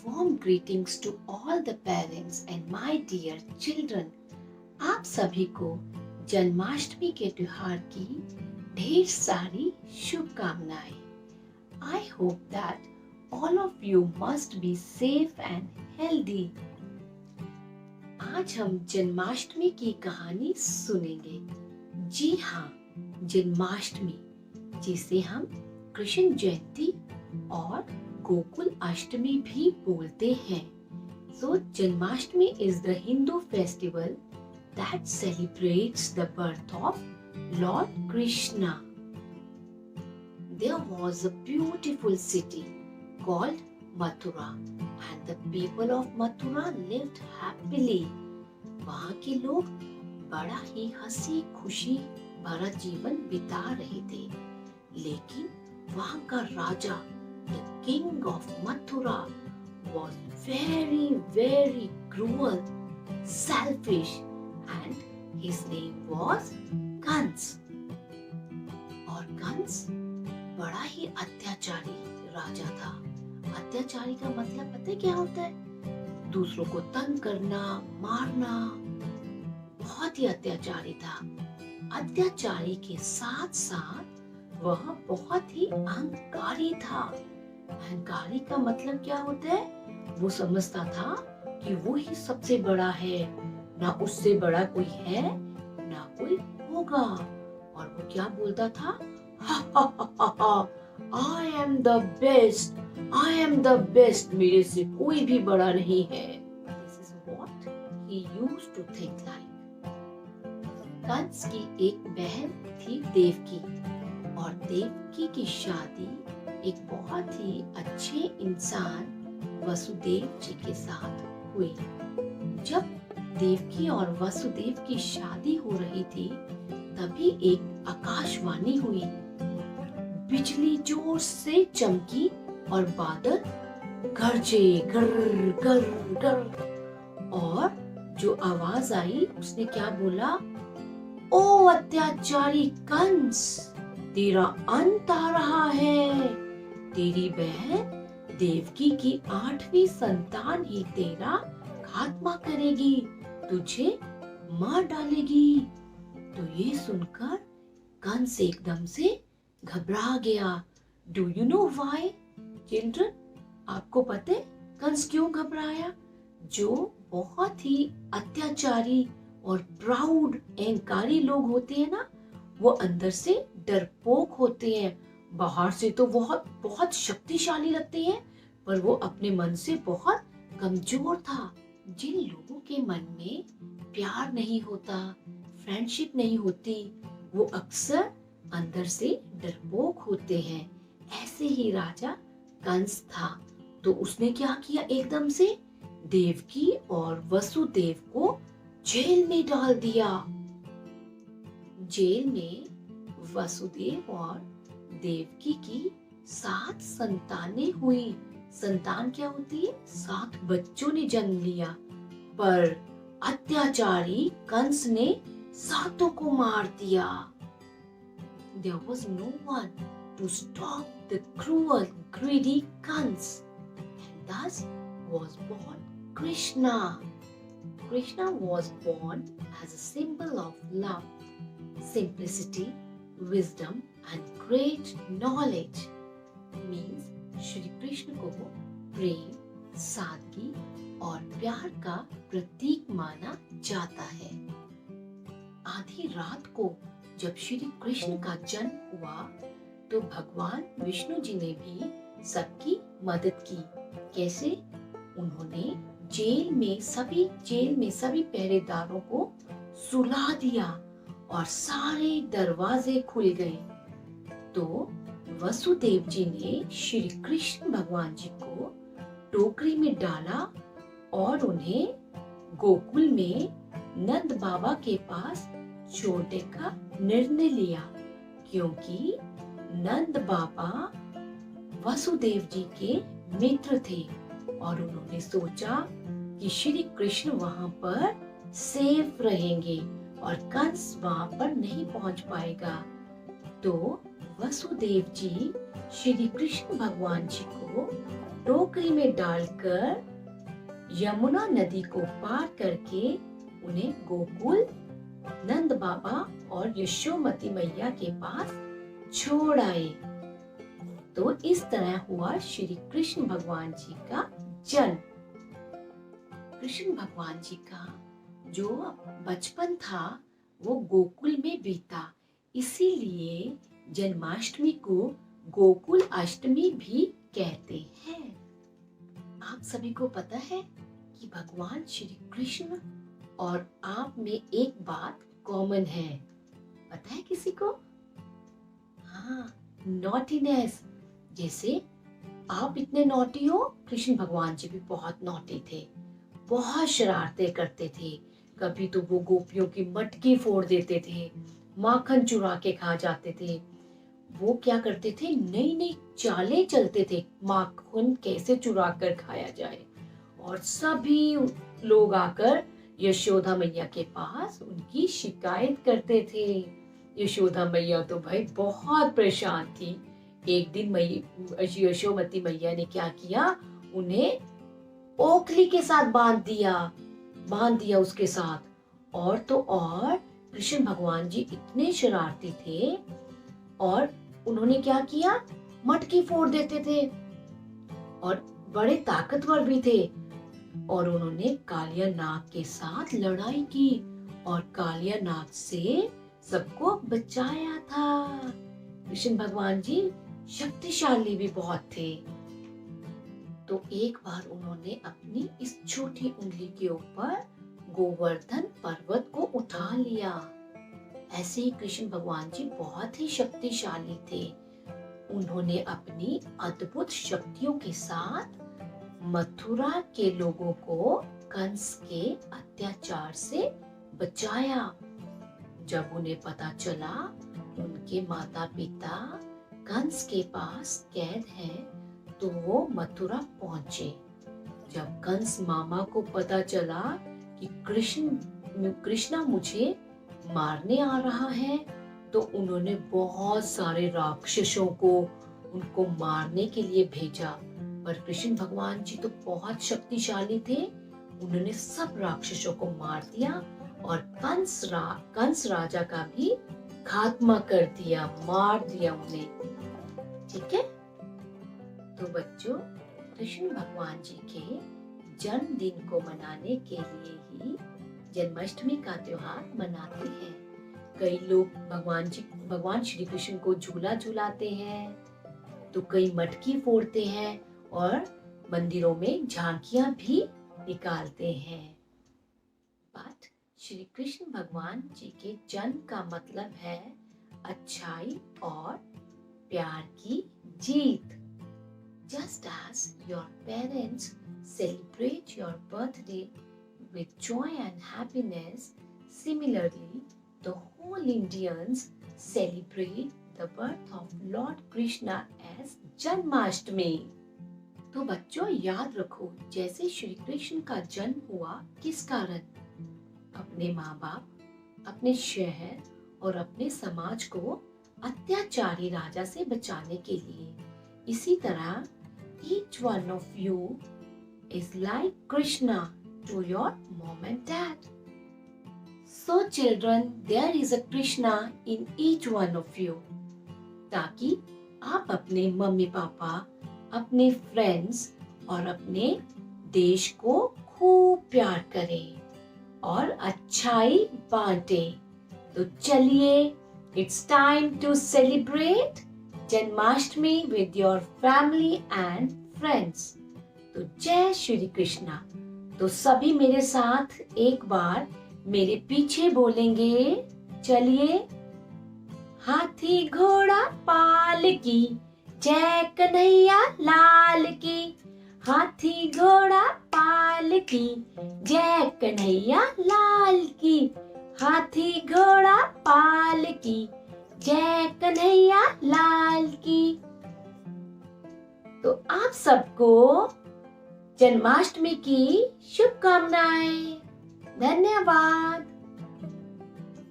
warm greetings to all the parents and my dear children. आप सभी को जन्माष्टमी के त्योहार की ढेर सारी शुभकामनाएं. I hope that all of you must be safe and healthy. आज हम जन्माष्टमी की कहानी सुनेंगे. जी हाँ, जन्माष्टमी, जिसे हम कृष्ण जयंती और गोकुल अष्टमी भी बोलते हैं. So Janmashtami is the Hindu festival that celebrates the birth of Lord Krishna. There was a beautiful city called Mathura and the people of Mathura lived happily. वहाँ के लोग बड़ा ही हंसी खुशी भरा जीवन बिता रहे थे. लेकिन वहाँ का राजा, the king of Mathura, was very cruel, selfish, and his name was Kans. और कंस बड़ा ही अत्याचारी राजा था. अत्याचारी का मतलब पता है क्या होता है? दूसरों को तंग करना, मारना. बहुत ही अत्याचारी था. अत्याचारी के साथ साथ वह बहुत ही अहंकारी था. अहंकारी का मतलब क्या होता है? वो समझता था कि वो ही सबसे बड़ा है, ना उससे बड़ा कोई है ना कोई होगा. और वो क्या बोलता था? I am the best, I am the best, मेरे से कोई भी बड़ा नहीं है. This is what he used to think like. Kans की एक बहन थी देवकी, और देवकी की शादी एक बहुत ही अच्छे इंसान वसुदेव जी के साथ हुई. जब देवकी और वसुदेव की शादी हो रही थी, तभी एक आकाशवाणी हुई. बिजली जोर से चमकी और बादल गरजे, गर गर गर. और जो आवाज आई, उसने क्या बोला? ओ अत्याचारी कंस, तेरा अंत आ रहा है. तेरी बहन देवकी की 8वीं संतान ही तेरा खात्मा करेगी, तुझे मार डालेगी. तो ये सुनकर कंस एकदम से घबरा गया. Do you know why children? आपको पता है कंस क्यों घबराया? जो बहुत ही अत्याचारी और प्राउड अहंकारी लोग होते हैं ना, वो अंदर से डरपोक होते हैं. बाहर से तो बहुत शक्तिशाली लगते हैं, पर वो अपने मन से बहुत कमजोर था. जिन लोगों के मन में प्यार नहीं होता, फ्रेंडशिप नहीं होती, वो अक्सर अंदर से डरपोक होते हैं. ऐसे ही राजा कंस था. तो उसने क्या किया? एकदम से देवकी और वसुदेव को जेल में डाल दिया. जेल में वसुदेव और देवकी की 7 संतानें हुई. संतान क्या होती है? 7 बच्चों ने जन्म लिया. पर अत्याचारी कंस ने 7 को मार दिया. There was no one to stop the cruel, greedy Kans, and thus was born Krishna. Krishna was born as a symbol of love, simplicity, wisdom, and great knowledge. Means Shri Krishna को प्रेम, सादगी और प्यार का प्रतीक माना जाता है. आधी रात को जब श्री कृष्ण का जन्म हुआ, तो भगवान विष्णु जी ने भी सबकी मदद की. कैसे? उन्होंने जेल में सभी पहरेदारों को सुला दिया और सारे दरवाजे खुल गए. तो वसुदेव जी ने श्री कृष्ण भगवान जी को टोकरी में डाला और उन्हें गोकुल में नंद बाबा के पास छोड़ने का निर्णय लिया, क्योंकि नंद बाबा वसुदेव जी के मित्र थे और उन्होंने सोचा कि श्री कृष्ण वहां पर सेफ रहेंगे और कंस वहां पर नहीं पहुंच पाएगा. तो वसुदेव जी श्री कृष्ण भगवान जी को टोकरी में डालकर यमुना नदी को पार करके उन्हें गोकुल नंद बाबा और यशोमती मैया के पास छोड़ आए। तो इस तरह हुआ श्री कृष्ण भगवान जी का जन्म। कृष्ण भगवान जी का जो बचपन था वो गोकुल में बीता, इसीलिए जन्माष्टमी को गोकुल अष्टमी भी कहते हैं। आप सभी को पता है कि भगवान श्री कृष्ण और आप में एक बात कॉमन है, पता है किसी को? हाँ, नॉटीनेस। जैसे आप इतने नॉटी हो, कृष्ण भगवान जी भी बहुत नॉटी थे, बहुत शरारतें करते थे। कभी तो वो गोपियों की मटकी फोड़ देते थे, माखन चुरा के खा जाते थे। वो क्या करते थे, नई नई चालें चलते थे, माखन कैसे चुरा कर खाया जाए। और सभी लोग आकर यशोदा मैया के पास उनकी शिकायत करते थे। यशोदा मैया तो भाई बहुत परेशान थी। एक दिन यशोमती मैया ने क्या किया, उन्हें ओखली के साथ बांध दिया उसके साथ। और तो और कृष्ण भगवान जी इतने शरारती थे और उन्होंने क्या किया, मटकी फोड़ देते थे और बड़े ताकतवर भी थे। और उन्होंने कालिया नाग के साथ लड़ाई की और कालिया नाग से सबको बचाया था। कृष्ण भगवान जी शक्तिशाली भी बहुत थे। तो एक बार उन्होंने अपनी इस छोटी उंगली के ऊपर गोवर्धन पर्वत को उठा लिया। ऐसे ही कृष्ण भगवान जी बहुत ही शक्तिशाली थे। उन्होंने अपनी अद्भुत शक्तियों के साथ मथुरा के लोगों को कंस के अत्याचार से बचाया। जब उन्हें पता चला उनके माता पिता कंस के पास कैद हैं, तो वो मथुरा पहुंचे। जब कंस मामा को पता चला कि कृष्णा मुझे मारने आ रहा है, तो उन्होंने बहुत सारे राक्षसों को उनको मारने के लिए भेजा। पर कृष्ण भगवान जी तो बहुत शक्तिशाली थे, उन्होंने सब राक्षसों को मार दिया और कंस राजा का भी खात्मा कर दिया, मार दिया उन्हें। ठीक है, तो बच्चों, कृष्ण भगवान जी के जन्मदिन को मनाने के लिए ही जन्माष्टमी का त्योहार मनाते हैं। कई लोग भगवान श्री कृष्ण को झूला झुलाते हैं, तो कई मटकी फोड़ते हैं और मंदिरों में झांकियां भी निकालते हैं। बट श्री कृष्ण भगवान जी के जन्म का मतलब है अच्छाई और प्यार की जीत। Just as your parents celebrate your birthday with joy and happiness, similarly, the whole Indians celebrate the birth of Lord Krishna as Janmashtami. तो बच्चों याद रखो, जैसे श्री कृष्ण का जन्म हुआ किस कारण? अपने माँ बाप, अपने शहर और अपने समाज को अत्याचारी राजा से बचाने के लिए। इसी तरह each one of you is like Krishna to your mom and dad. So children, there is a Krishna in each one of you. ताकि आप अपने मम्मी पापा, अपने फ्रेंड्स और अपने देश को खूब प्यार करें और अच्छाई बांटें। तो चलिए, it's time to celebrate Janmashtami with your family and friends. तो जय श्री कृष्णा। तो सभी मेरे साथ एक बार मेरे पीछे बोलेंगे। चलिए, हाथी घोड़ा पाल की, जय कन्हैया लाल की। हाथी घोड़ा पाल की, जय कन्हैया लाल की। हाथी घोड़ा पाल की, जय कन्हैया लाल की। तो आप सबको जन्माष्टमी की शुभकामनाएं। धन्यवाद।